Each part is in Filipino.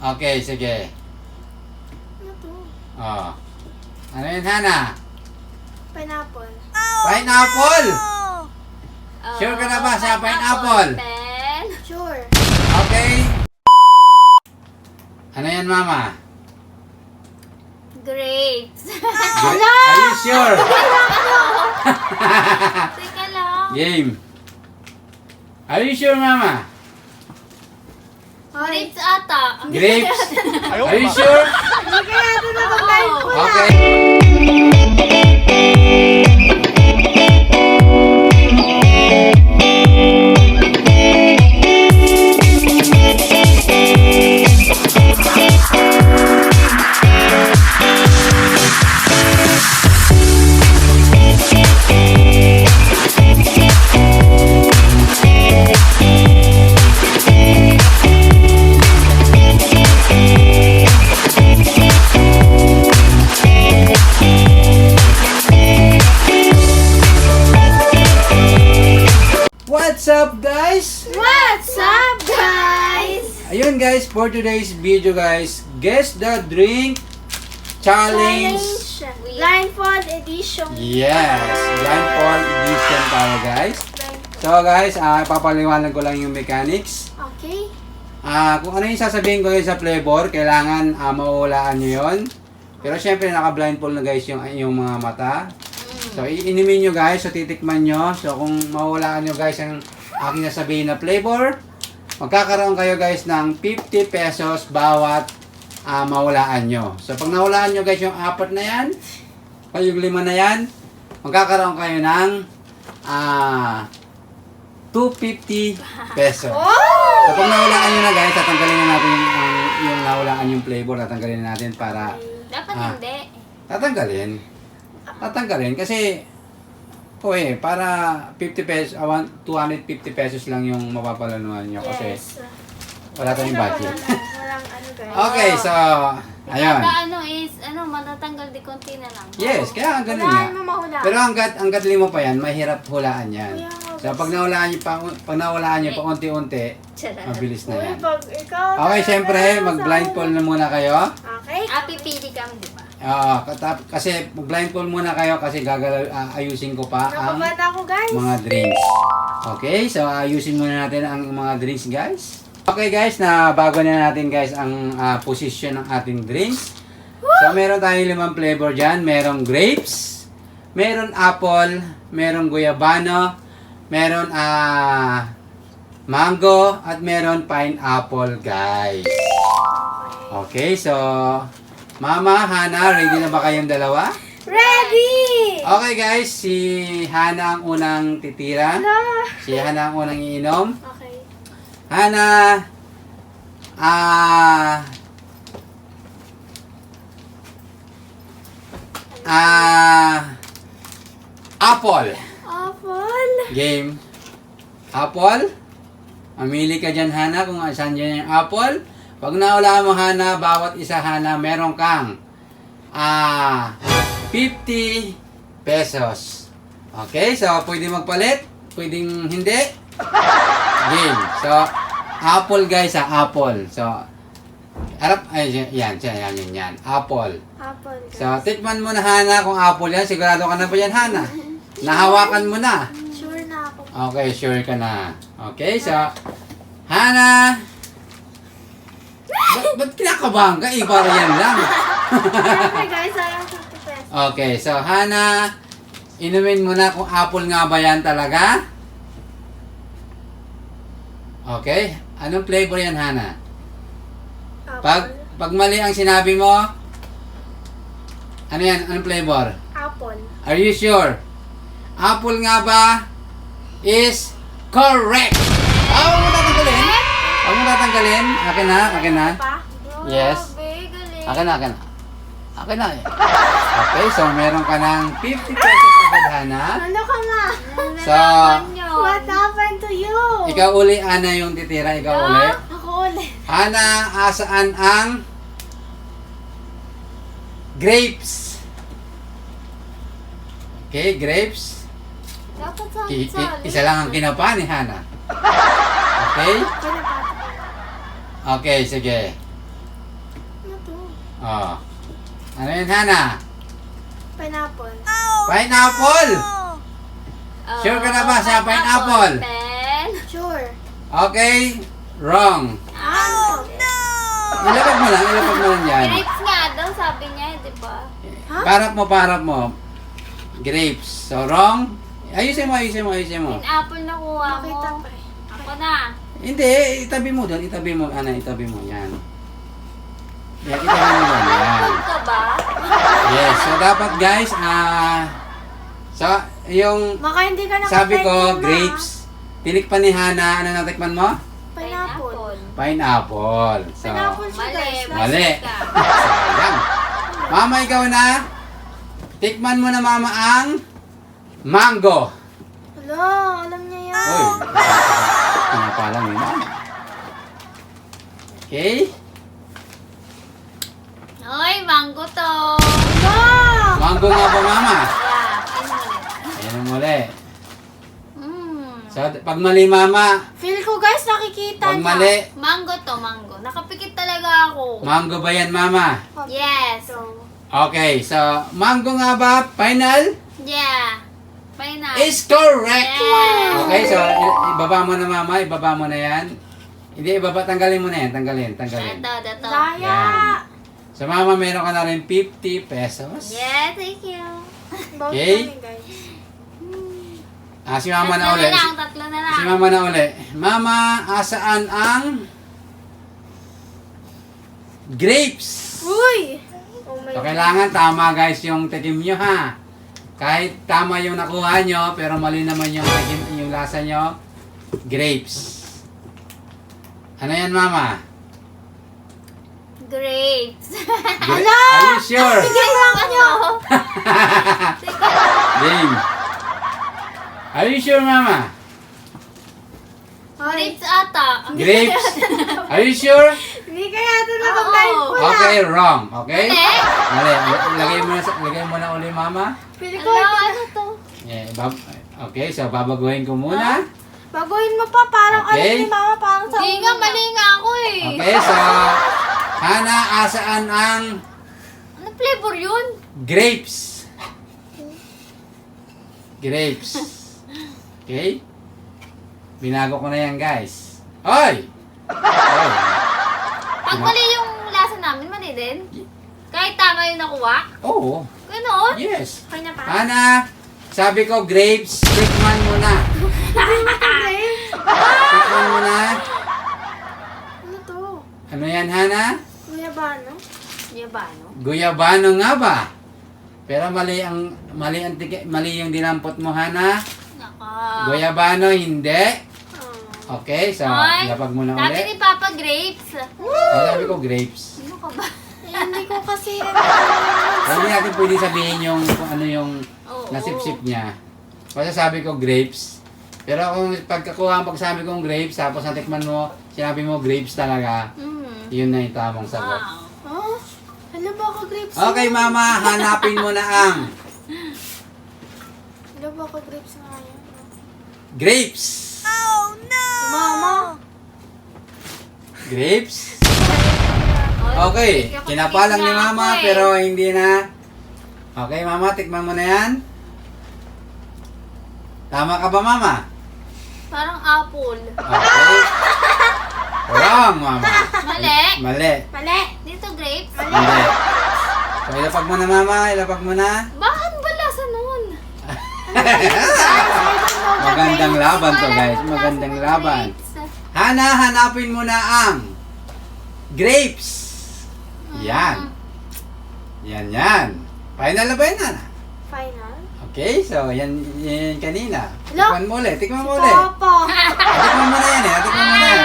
Okay, sige. Ano to? Oh. Ano yun, Hana? Pineapple. Pineapple! Sure ka na ba sa pineapple? Pen. Sure. Okay. Ano yan, Mama? Grapes. Are you sure? Teka lang. Game. Are you sure, Mama? Grapes ata. Grapes? Are you sure? Hindi kaya ito na pagkain ko. Okay. What's up, guys? What's up, guys? Ayun, guys, for today's video, guys, guess the drink challenge. Blindfold edition. Yes, blindfold edition tayo, guys. So, guys, papaliwanag ko lang yung mechanics. Okay. Kung ano yung sasabihin ko yun sa flavor, kailangan mawawalaan nyo yun. Pero syempre, naka-blindfold na, guys, yung mga mata. So, iinumin nyo, guys. So, titikman nyo. So, kung mawawalaan nyo, guys, ang aking nasabihin na flavor, magkakaroon kayo, guys, ng 50 pesos bawat mawalaan nyo. So, pag nawalaan nyo, guys, yung apat na yan, o yung 5 na yan, magkakaroon kayo ng 250 pesos. So, pag nawalaan nyo na, guys, tatanggalin na natin yung nawalaan yung flavor. Tatanggalin na natin para Dapat hindi. tatanggalin kasi para 50 pesos, 250 pesos lang yung mapapalanuhan nyo kasi Yes. wala tayong budget. Walang ano, guys. Okay, so, ayun. Kada matatanggal di konti na lang. Yes, kaya ganun nga. Wala mo mahula. Pero hanggat 5 pa yan, mahirap hulaan yan. Kaya nga, So, pag nawalaan nyo pa unti-unti, Charot. mabilis na Uy, yan. pag ikaw... Okay, syempre, mag-blindfold na muna kayo. Okay. Pipili kami, di ba? Kasi mag-blindfold muna kayo kasi ayusin ko pa ang Nakabata ako, guys. mga drinks. Okay, so ayusin muna natin ang mga drinks, guys. Okay, guys, na bago na natin, guys, ang position ng ating drinks. So, meron tayong 5 flavor dyan. Merong grapes, meron apple, merong guyabano, meron mango, at meron pineapple, guys. Okay, so Mama, Hana, ready na ba kayong dalawa? Ready! Okay, guys, si Hana ang unang titira. No. Si Hana ang unang iinom. Okay. Hana, apple. Apple. Game. Apple. Mamili ka dyan, Hana, kung saan dyan yung apple. Pag nawala mo, Hana, bawat isa, Hana, meron kang 50 pesos. Okay, so pwede magpalit, pwedeng hindi. Game. So, apple, guys, apple. So, yan. Apple. Apple, guys. So, tikman mo na, Hana, kung apple yan. Sigurado ka na ba yan, Hana? Nahawakan mo na. Sure na ako. Okay, sure ka na. Okay, so, Hana, ba't kinakabahan ka? Para yan lang. Siyempre, guys, sayang 50 pesos. Okay, so, Hana, inumin mo na kung apple nga ba yan talaga. Okay, anong flavor yan, Hana? Apple. Pag mali ang sinabi mo, ano yan? Anong flavor? Apple. Are you sure? Apple nga ba is correct? Huwag mo tatanggalin. Huwag mo tatanggalin. Akin na. Pa? Yes. Grabe, galing. Akin na. Okay, so meron ka ng 50 pesos agad, Hana. Ano ka nga? So, What happened to you? ikaw uli, Ana, yung titira. Ikaw uli. Ako ulit. Hana, asaan ang grapes? Okay, grapes. Dapat sa Isa lang ang kinapa ni Hana. Okay? Okay, sige. Ano to? Oh. Ano yan, Hana? Pineapple. Pineapple! Oh, Sure ka na ba sa pineapple? Pen. Sure. Okay, wrong. Oh, no! Ilapag mo lang yan. Grapes nga daw, sabi niya, di ba? Huh? Parap mo. Grapes. So, wrong. Ayusin mo. Pineapple na kuha mo. Nakita pa eh. Ako na. Hindi, itabi mo doon. Itabi mo. Yan. Yan, itabi mo doon. Yan. Pineapple ka ba? Yes. So, dapat guys, so, yung Baka hindi ka sabi ko, nakapwede, Ma. grapes. Tinikpan ni Hana. Ano natikman mo? Pineapple. Pineapple. So, Pineapple siya, Mali. guys. Mali. ka. sayang. Mama, ikaw na. Tikman mo na, Mama, ang mango. Hello, alam niya yan. Uy, pinapalang yun. Okay? Oy, mango to. No! Mango nga ba, Mama? Yeah, Ayan ang muli. Mm. So, pag mali, Mama, Feel ko, guys, nakikita pag niya. mali, Mango to, mango. Nakapikit talaga ako. mango ba yan, Mama? Yes. Okay, so, mango nga ba? Final? Yeah. Pineapple. Is correct! Yes. Okay, so, ibaba mo na, Mama. Ibaba mo na yan. Hindi, tanggalin mo na yan. Tanggalin. Ito. Daya! Yan. So, Mama, meron ka na rin 50 pesos. Yeah, thank you. Bawal Okay. kami, guys. Si Mama na uli. Tatlo na lang. Si Mama na uli. Mama, asaan ang grapes? Uy! Oh my So, kailangan tama guys yung tikim nyo ha. Kahit tama yung nakuha nyo, pero mali naman yung tikim, yung lasa nyo, grapes. Ano yan, Mama? Grapes. Are you sure? Ano? Game. Are you sure, Mama? Ay, Grapes ata. Grapes? Are you sure? hindi kaya ito nakapwede Oo. ko na. Okay, wrong. Okay? Eh? Mali. Lagay mo na uli, Mama. Feel ko, Ano to? Okay, so babaguhin ko muna. baguhin mo pa, parang Okay. alam ni Mama, parang sa Hindi nga, mali nga ako eh. Okay, so Hana, asaan ang Ano flavor yun? grapes? Grapes. Okay? Binago ko na yan, guys. Oy! Oy! Pag mali yung lasa namin, mali din. Kahit tama yung nakuha. Oo. Ganon. Yes. Okay na pa. Hana, sabi ko grapes, tikman mo na. Tikman mo na. Ano to? Ano yan, Hana? Kuya ba, no? Yabano. Guyabano nga ba? Pero mali yung dinampot mo, Hana. Naka. Guyabano, hindi. Oh. Okay, so Ay, lapag mo na sabi ulit. ni Papa grapes. Sabi ko grapes. Sino ka ba? Eh, hindi ko kasi, Hindi natin pwede sabihin yung kung ano yung Oo. nasip-sip niya. Kasi sabi ko grapes. Pero kung pagsabi kong grapes, tapos natikman mo, sinabi mo grapes talaga, yun na yung tamang sagot. Wow. oh, ano ba ako grapes? Okay, Mama, hanapin mo na ang Ano ba ako grapes nga yan? grapes. Mama! Grapes? Okay, kinapalang ni Mama pero hindi na. Okay, Mama, tikman mo na yan. Tama ka ba, Mama? Parang apple. Okay. Wrong, Mama. Mali. Mali. Mali! Dito grapes. Hindi. So, ilapag mo na, Mama. Ilapag mo na. Bakit ba lasa nun? Magandang laban to, guys. Magandang laban. Hana, hanapin mo na ang grapes. Yan. Yan. Final na ba yan, Hana? Final? Okay, so yan kanina. Hello? Tikman mo ulit. Tikman mo Si ulit. Papa! Tikman mo na yan eh. Tikman mo na yan.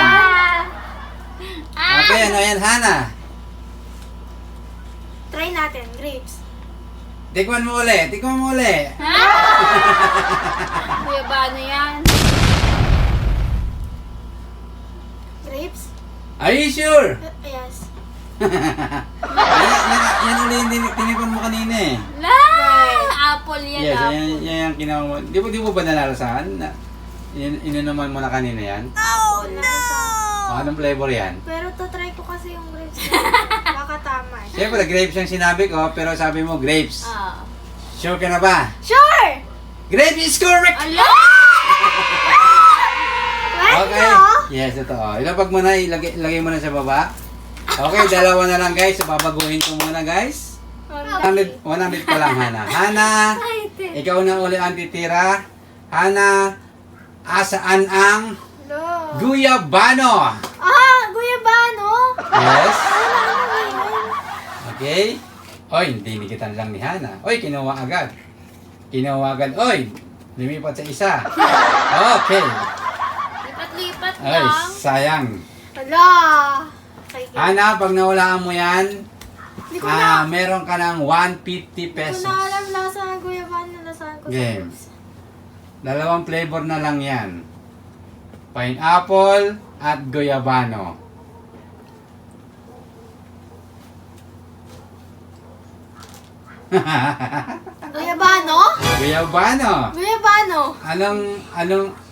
Ah! Okay, ano yan, Hana? Try natin, grapes. Tikman mo ulit. Tikman mo ulit. Ha? Kuya ba ano yan? Grapes? Are you sure? Yes. Yan ulit yung tinikman mo kanina eh. La! Apple yan, Yes, apple. yan yung kinawa mo. Di mo ba nalalasahan? Ininuman mo na kanina yan? Oh no! Anong flavor yan? Pero to try ko kasi yung grapes. Baka Siyempre, grapes yung sinabi ko, pero sabi mo grapes. Ah. Sure ka na ba? Sure! Grapes is correct! Ala! Okay. Yes, ito. Ilapag mo na, ilagay mo na sa baba. Okay, dalawa na lang guys. So, babaguhin ko muna guys. 100 pa lang, Hana. Hana, ikaw na uli ang titira. Hana, asaan ang Hello. guyabano? Guyabano? Yes. Ano ba yun? Okay. Oy, hindi nikitan lang ni Hana. Oy, kinuha agad. Kinuha agad. Oy, lumipat sa isa. Okay. Lipat-lipat Ay, lang. sayang. Hala. Okay, Hana, pag nawalaan mo yan, Hindi ko na. meron ka ng 150 Hindi ko pesos. na alam lasa ng guyabano. Lasahan ko Game. Dalawang flavor na lang yan. Pineapple at guyabano. Guyabano? Guyabano. Guyabano?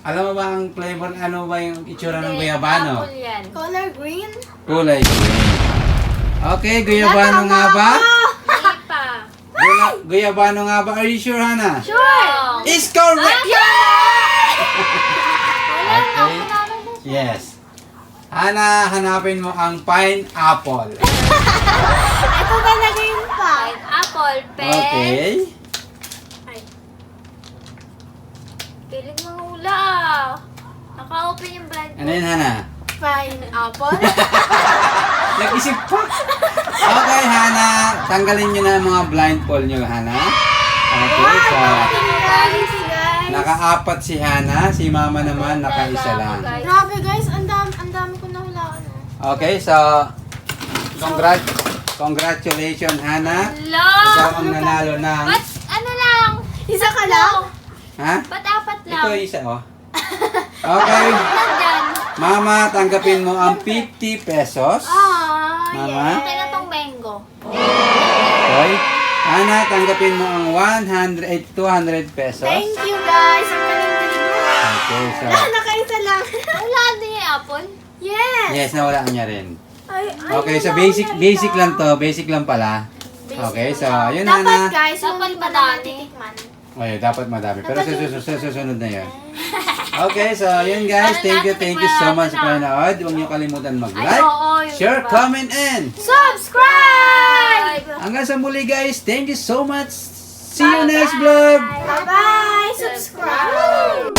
Alam mo ba ang flavor, ano ba yung itsura ng Hindi, guyabano? apple yan. Color green? Kulay green. Okay, guyabano nga ba? Hindi pa. Guyabano nga ba? Are you sure, Hana? Sure! Is correct! Wala na, Okay. panalo na siya. Yes. Hana, hanapin mo ang pineapple. Ito talaga yun pa. Pineapple, pen. Okay. Ay. Piling mga hula. Naka-open yung blind. Ano yun, Hana? Pineapple? Nag-isip pa. Okay, Hana. Tanggalin nyo na ang mga blindfold nyo, Hana. Okay, so Guys. naka-apat si Hana. Si Mama naman naka-isa lang. Grabe guys, ang dami ko nahulaan. Okay, so congratulations, Hana. Hello! Ikaw ang nanalo ng... Ba't ano lang? Isa ka lang? Ha? Ba't apat lang? Ito isa, oh. Okay. Nandyan. Mama, tanggapin mo ang 50 pesos. Mama? Okay na tong mango. Okay. Hana, tanggapin mo ang 200 pesos. Thank you guys. Ang galing-galing mo. Okay, so... Nakaisa lang. Wala din yung apple. Yes. Yes, nawala niya rin. Ay, Okay, so wala basic ko lang to. Basic lang pala. Okay, so yun, Dapat Hana. guys, Dapat hindi pa madami. naman titikman. Okay, dapat madami. Pero Dapat susunod na yun. Okay, so yun guys. Thank you so much sa panonood. Huwag niyo kalimutan Ay, mag-like, oo, yun share, pa. comment, and Subscribe! hanggang sa muli guys. Thank you so much. See you next vlog. Bye-bye! Subscribe!